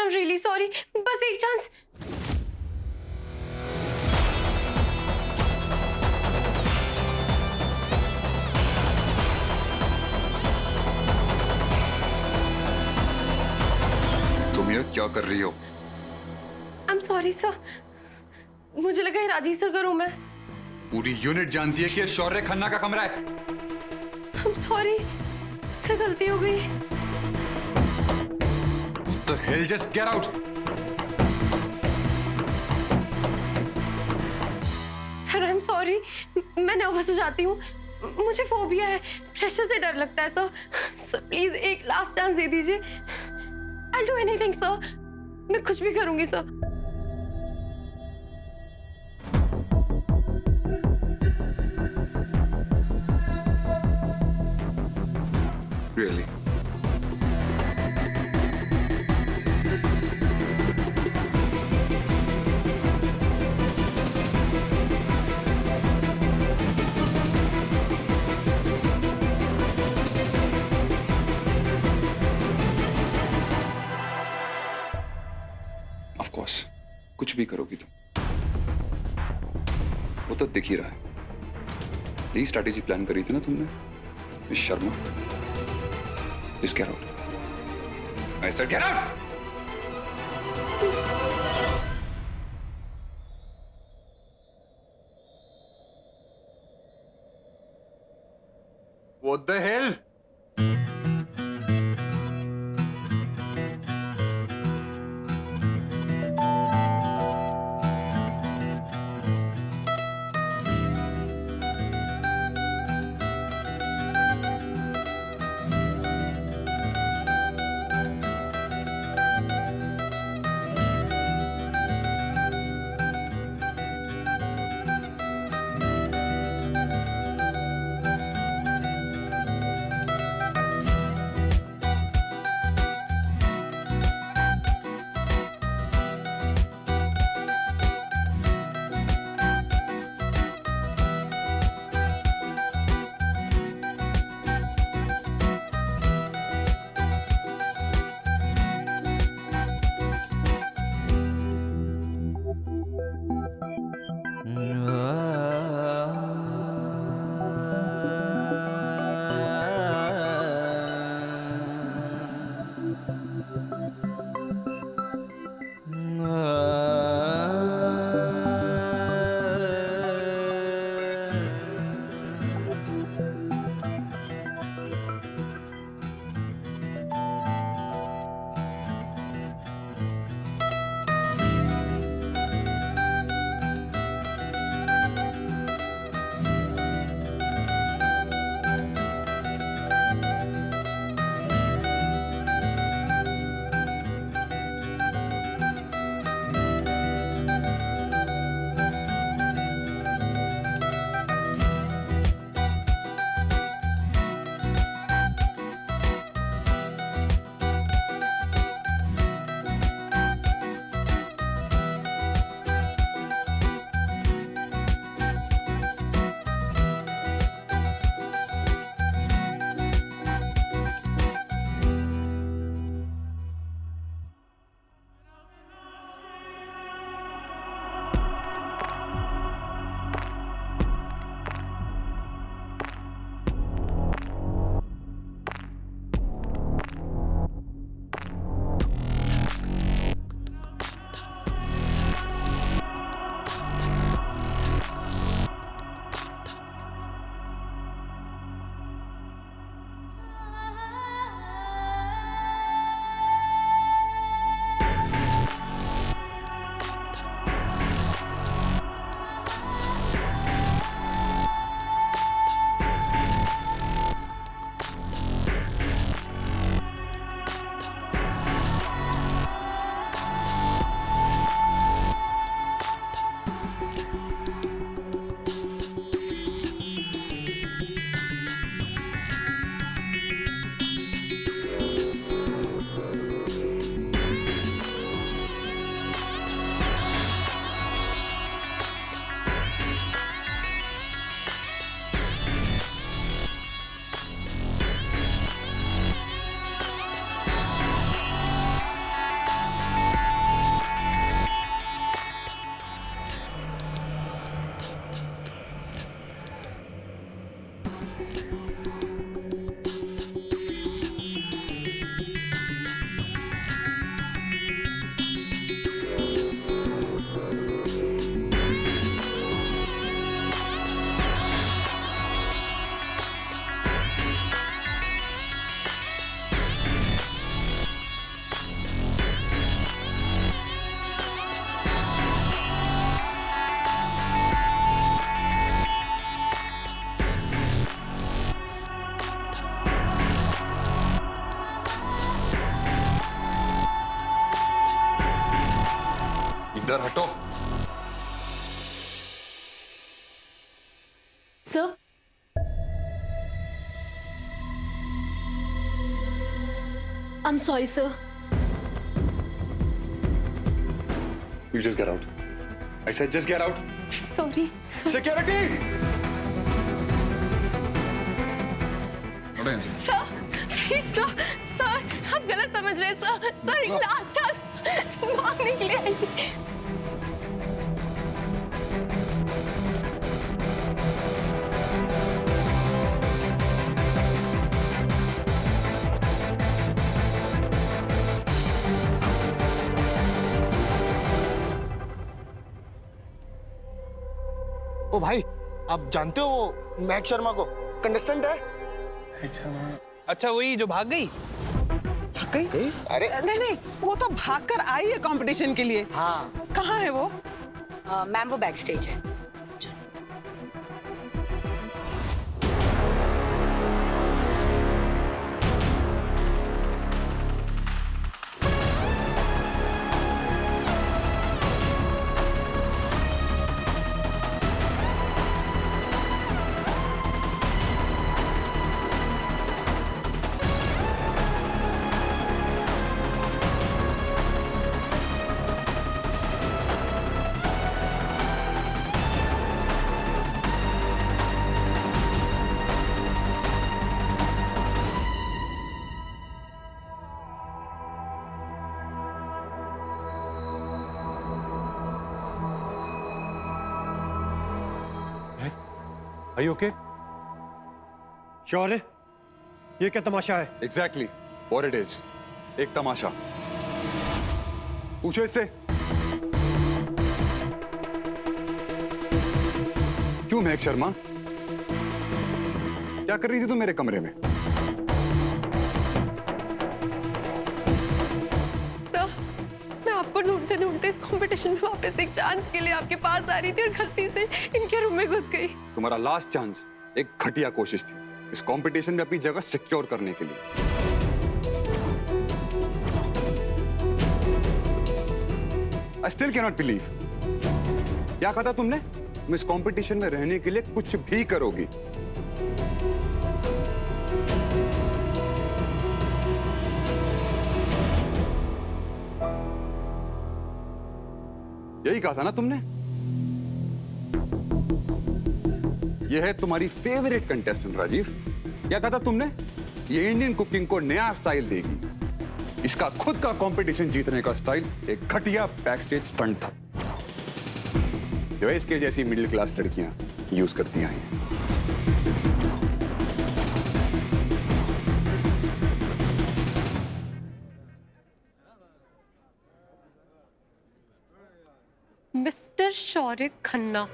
I'm really sorry. बस एक chance. तुम ये क्या कर रही हो? I'm sorry sir. मुझे लगा ये राजीव सर का रूम है. पूरी यूनिट जानती है कि ये शौर्य खन्ना का कमरा है. I'm sorry. मुझसे गलती हो गई. What the hell? Just get out. Sir I am sorry. मैं नर्वस हो जाती हूँ. मुझे फोबिया है. प्रेशर से डर लगता है सर. सर प्लीज एक लास्ट चांस दे दीजिए. I'll do anything sir. मैं कुछ भी करूंगी सर. Really? Of course. कुछ भी करोगी तुम. वो तो दिख ही रहा है. यही स्ट्रैटेजी प्लान करी थी ना तुमने, miss Sharma. Just get out. I said get out! What the hell? इधर हटो। Sir, I am sorry sir. You just get out. I said just get out. Sorry sir. Security! हटो यहाँ से। सर प्लीज सर, सर आप गलत समझ रहे हैं सर। सर एक लास्ट चांस मांगने के लिए आई थी। ओ भाई, आप जानते हो वो मैक शर्मा को? कंटेस्टेंट है। अच्छा वही जो भाग गई? भाग गई? अरे नहीं नहीं, वो तो भागकर आई है कंपटीशन के लिए। हाँ, कहाँ है वो? मैम वो बैक स्टेज है। Are you okay? श्योर है? ये क्या तमाशा है? Exactly what it is. एक तमाशा। पूछो इससे। क्यों महक शर्मा? क्या कर रही थी तुम मेरे कमरे में? सर मैं आपको ढूंढते ढूंढते इस कंपटीशन में वापस एक चांस के लिए आपके पास आ रही थी और गलती से इनके रूम में घुस गई। तुम्हारा लास्ट चांस एक घटिया कोशिश थी इस कंपटीशन में अपनी जगह सिक्योर करने के लिए। I still cannot believe। क्या कहा था तुमने? तुम इस कंपटीशन में रहने के लिए कुछ भी करोगी। यही कहा था ना तुमने? यह है तुम्हारी फेवरेट कंटेस्टेंट राजीव। क्या कहा था तुमने? ये इंडियन कुकिंग को नया स्टाइल देगी। इसका खुद का कंपटीशन जीतने का स्टाइल एक घटिया बैकस्टेज स्टंट था जो इसके जैसी मिडिल क्लास लड़कियां यूज करती आई हैं। मिस्टर शौर्य खन्ना,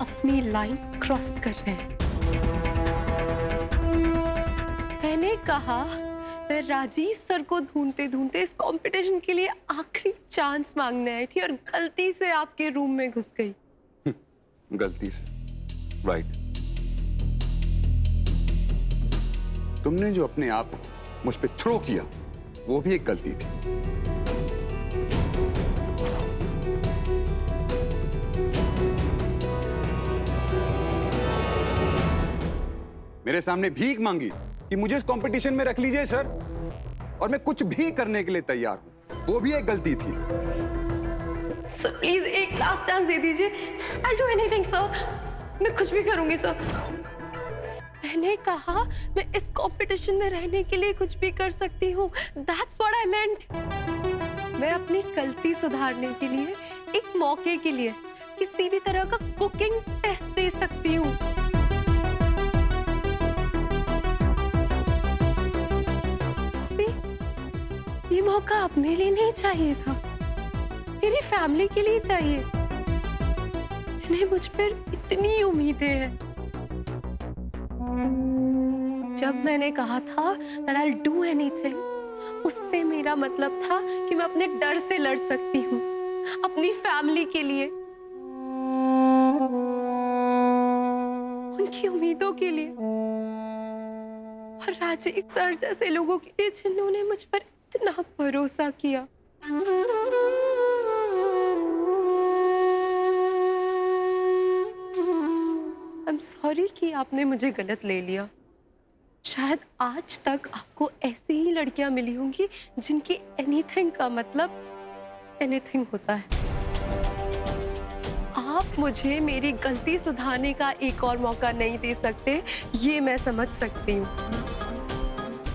अपनी लाइन क्रॉस कर रहे हैं। मैंने कहा मैं राजीव सर को ढूंढते ढूंढते इस कंपटीशन के लिए आखिरी चांस मांगने आई थी और गलती से आपके रूम में घुस गई। गलती से, राइट। तुमने जो अपने आप मुझ पे थ्रो किया वो भी एक गलती थी। मेरे सामने भीख मांगी कि मुझे इस कंपटीशन में रख लीजिए सर, और मैं कुछ भी करने के लिए तैयार हूं, वो भी एक गलती थी। सर प्लीज एक लास्ट चांस दे दीजिए। I'll do anything सर, मैं कुछ भी करूंगी सर। मैंने कहा मैं इस कंपटीशन में रहने के लिए कुछ भी कर सकती हूँ। That's what I meant। मैं अपनी गलती सुधारने के लिए एक मौके के लिए किसी भी तरह का कुकिंग टेस्ट दे सकती हूँ। ये मौका अपने लिए नहीं चाहिए था, मेरी फैमिली के लिए चाहिए। इन्हें मुझ पर इतनी उम्मीदें हैं। जब मैंने कहा था that I'll do anything, उससे मेरा मतलब था कि मैं अपने डर से लड़ सकती हूँ, अपनी फैमिली के लिए। उनकी उम्मीदों के लिए और राजीव सर जैसे लोगों के लिए जिन्होंने मुझ पर इतना भरोसा किया। आई एम सॉरी कि आपने मुझे गलत ले लिया। शायद आज तक आपको ऐसी ही लड़कियां मिली होंगी जिनकी एनीथिंग का मतलब एनीथिंग होता है। आप मुझे मेरी गलती सुधारने का एक और मौका नहीं दे सकते, ये मैं समझ सकती हूँ,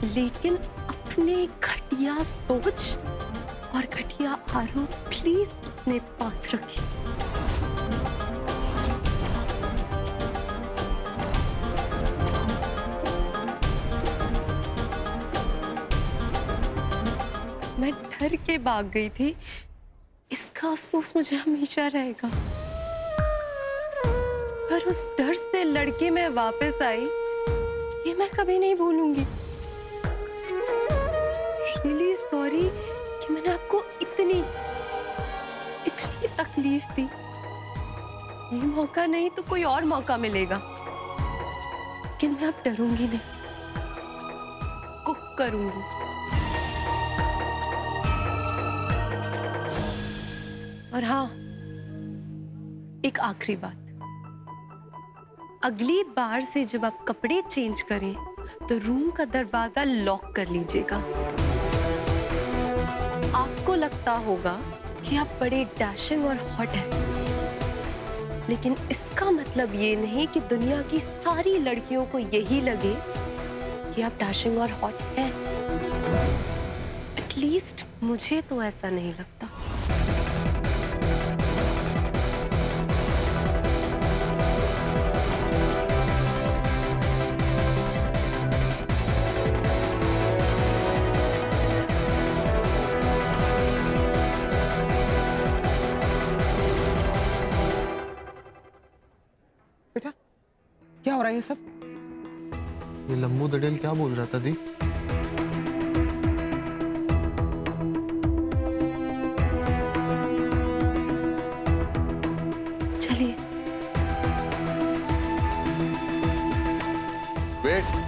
लेकिन अपने घटिया सोच और घटिया आरोप प्लीज अपने पास रखिए। मैं डर के भाग गई थी, इसका अफसोस मुझे हमेशा रहेगा। पर उस डर से लड़के मैं वापस आई, ये मैं कभी नहीं भूलूंगी। रियली सॉरी कि मैंने आपको इतनी तकलीफ दी। ये मौका नहीं तो कोई और मौका मिलेगा, लेकिन मैं अब डरूंगी नहीं, कुक करूंगी। और हाँ, एक आखिरी बात, अगली बार से जब आप कपड़े चेंज करें तो रूम का दरवाजा लॉक कर लीजिएगा। आपको लगता होगा कि आप बड़े डैशिंग और हॉट हैं, लेकिन इसका मतलब ये नहीं कि दुनिया की सारी लड़कियों को यही लगे कि आप डैशिंग और हॉट हैं। एटलीस्ट मुझे तो ऐसा नहीं लगता। बेटा क्या हो रहा है ये सब? ये लम्बू दड़ेल क्या बोल रहा था दी? चलिए। वेट।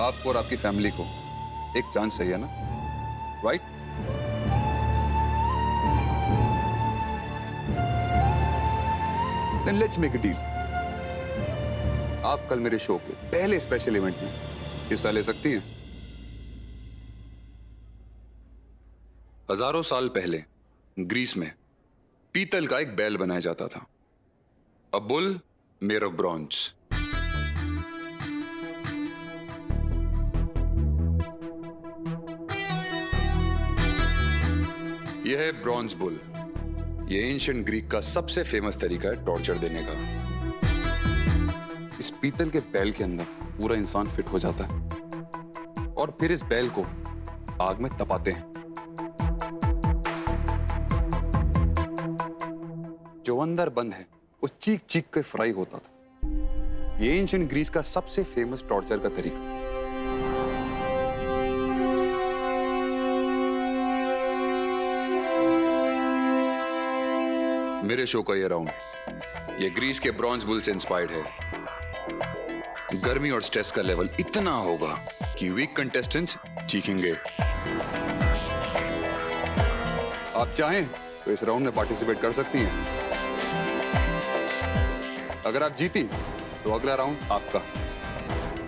आपको और आपकी फैमिली को एक चांस चाहिए ना, right? Then let's make a deal. आप कल मेरे शो के पहले स्पेशल इवेंट में हिस्सा ले सकती हैं। हजारों साल पहले ग्रीस में पीतल का एक बैल बनाया जाता था, a bull made of bronze. यह है ब्रॉन्ज बुल। यह एंशिएंट ग्रीक का सबसे फेमस तरीका है टॉर्चर देने का। इस पीतल के बैल के अंदर पूरा इंसान फिट हो जाता है और फिर इस बैल को आग में तपाते हैं। जो अंदर बंद है वो चीख चीख के फ्राई होता था। ये एंशिएंट ग्रीस का सबसे फेमस टॉर्चर का तरीका। मेरे शो का ये राउंड ये ग्रीस के ब्रॉन्ज बुल से इंस्पायर्ड है। गर्मी और स्ट्रेस का लेवल इतना होगा कि वीक कंटेस्टेंट्स चीखेंगे। आप चाहें तो इस राउंड में पार्टिसिपेट कर सकती हैं। अगर आप जीती तो अगला राउंड आपका,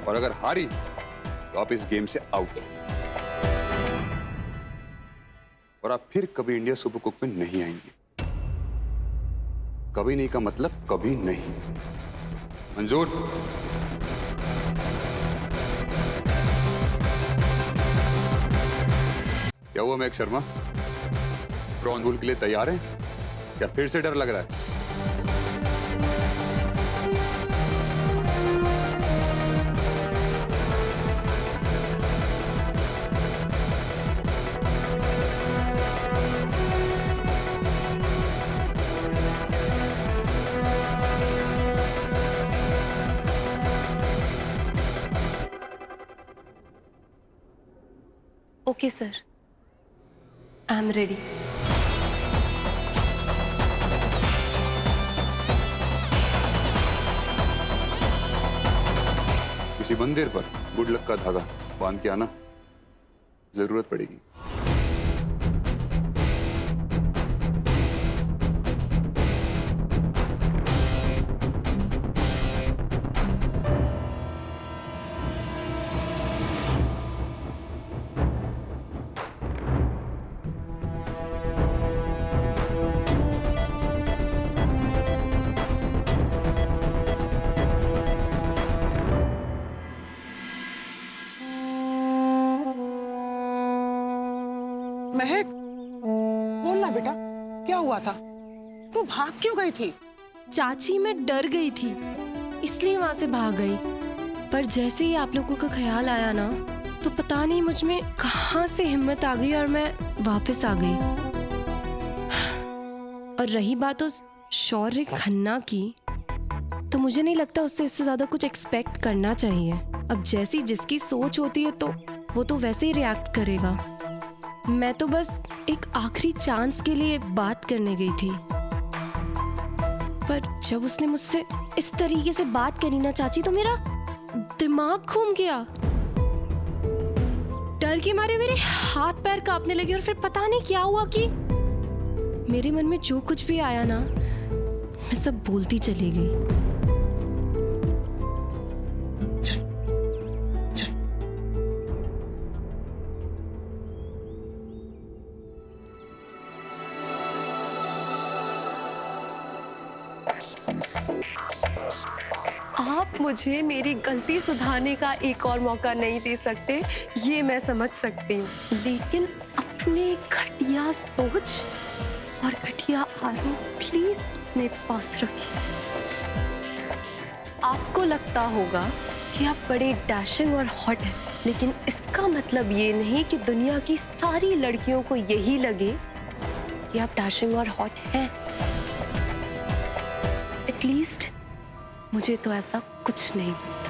और अगर हारी तो आप इस गेम से आउट, और आप फिर कभी इंडिया सुपर कुक में नहीं आएंगे। कभी नहीं का मतलब कभी नहीं। मंजूर? क्या हुआ महक शर्मा, ब्रॉन्ज बुल के लिए तैयार हैं या फिर से डर लग रहा है? Okay sir, I am ready. किसी मंदिर पर गुड लक का धागा बांध के आना, जरूरत पड़ेगी। महक, बोलना बेटा, क्या हुआ था? तू भाग क्यों गई थी? चाची मैं डर गई थी, इसलिए वहां से भाग गई। पर जैसे ही आप लोगों का ख्याल आया ना, तो पता नहीं मुझ में कहां से हिम्मत आ गई और मैं वापस आ गई। और रही बात उस शौर्य खन्ना की, तो मुझे नहीं लगता उससे इससे ज्यादा कुछ एक्सपेक्ट करना चाहिए। अब जैसी जिसकी सोच होती है तो वो तो वैसे ही रिएक्ट करेगा। मैं तो बस एक आखिरी चांस के लिए बात करने गई थी, पर जब उसने मुझसे इस तरीके से बात करी ना चाची, तो मेरा दिमाग घूम गया। डर के मारे मेरे हाथ पैर कांपने लगे और फिर पता नहीं क्या हुआ कि मेरे मन में जो कुछ भी आया ना, मैं सब बोलती चली गई। आप मुझे मेरी गलती सुधारने का एक और मौका नहीं दे सकते, ये मैं समझ सकती हूँ, लेकिन अपने घटिया सोच और घटिया आरोप प्लीज अपने पास रखिए। आपको लगता होगा कि आप बड़े डैशिंग और हॉट हैं, लेकिन इसका मतलब ये नहीं कि दुनिया की सारी लड़कियों को यही लगे कि आप डैशिंग और हॉट हैं। एटलीस्ट मुझे तो ऐसा कुछ नहीं लगता।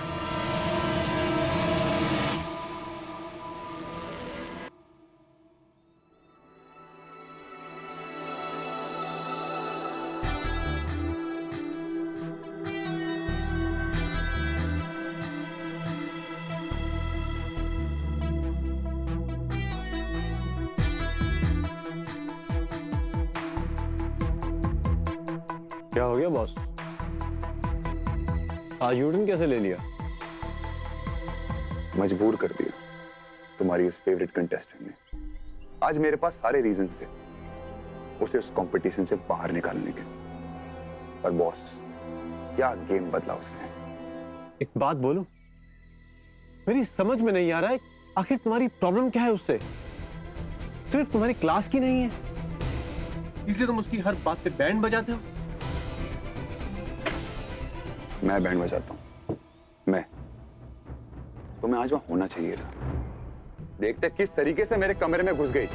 क्या हो गया बॉस? आज यूटर्न कैसे ले लिया? मजबूर कर दिया तुम्हारी उस फेवरेट कंटेस्टेंट ने। आज मेरे पास सारे रीजंस थे उसे उस कंपटीशन से बाहर निकालने के, पर बॉस क्या गेम बदला उसने। एक बात बोलूं, मेरी समझ में नहीं आ रहा है आखिर तुम्हारी प्रॉब्लम क्या है उससे। सिर्फ तुम्हारी क्लास की नहीं है, इसलिए तुम उसकी हर बात पे बैंड बजाते हो। मैं बैंड बजाता हूं? मैं तुम्हें आज वहां होना चाहिए था। देखते किस तरीके से मेरे कमरे में घुस गई।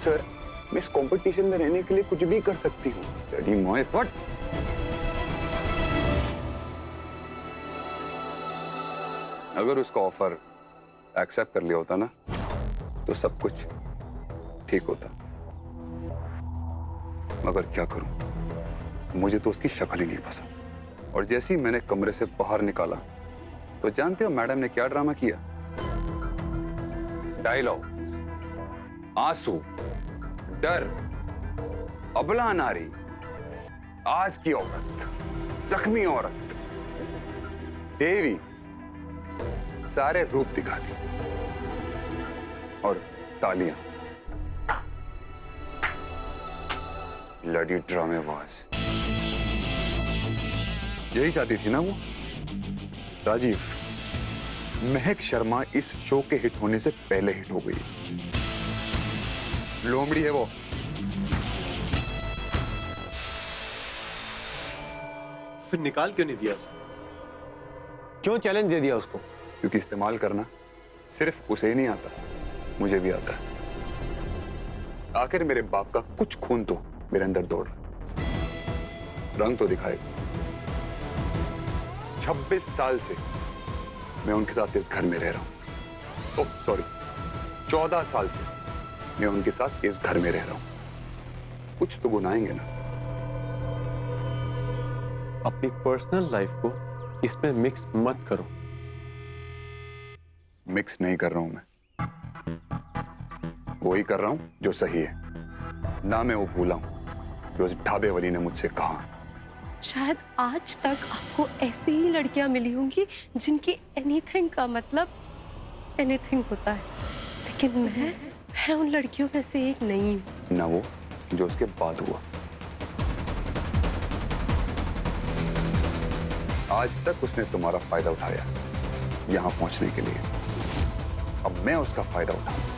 सर, मैं इस कंपटीशन में रहने के लिए कुछ भी कर सकती हूँ। अगर उसका ऑफर एक्सेप्ट कर लिया होता ना, तो सब कुछ ठीक होता। मगर क्या करूं, मुझे तो उसकी शक्ल ही नहीं पसंद। और जैसे ही मैंने कमरे से बाहर निकाला, तो जानते हो मैडम ने क्या ड्रामा किया? डायलॉग, आंसू, डर, अबला नारी, आज की औरत, जख्मी औरत, देवी, सारे रूप दिखा दिए। और तालियां, लड़ी ड्रामेबाज। यही चाहती थी ना वो? राजीव, महक शर्मा इस शो के हिट होने से पहले हिट हो गई। लोमड़ी है वो। फिर निकाल क्यों नहीं दिया? क्यों चैलेंज दे दिया उसको? क्योंकि इस्तेमाल करना सिर्फ उसे ही नहीं आता, मुझे भी आता है। आखिर मेरे बाप का कुछ खून तो मेरे अंदर दौड़ रहा। रंग तो दिखाए। 26 साल से मैं उनके साथ इस घर में रह रहा हूं। ओह सॉरी, 14 साल से मैं उनके साथ इस घर में रह रहा हूं, कुछ तो गुनाहेंगे ना। अपनी पर्सनल लाइफ को इसमें मिक्स मत करो। मिक्स नहीं कर रहा हूं मैं, वही कर रहा हूं जो सही है। ना मैं वो भूला हूं जो उस ढाबे वाली ने मुझसे कहा। शायद आज तक आपको ऐसी ही लड़कियां मिली होंगी जिनकी एनीथिंग का मतलब एनीथिंग होता है, लेकिन मैं उन लड़कियों में से एक नहीं हूं। ना वो जो उसके बाद हुआ। आज तक उसने तुम्हारा फायदा उठाया यहां पहुंचने के लिए, अब मैं उसका फायदा उठाऊं।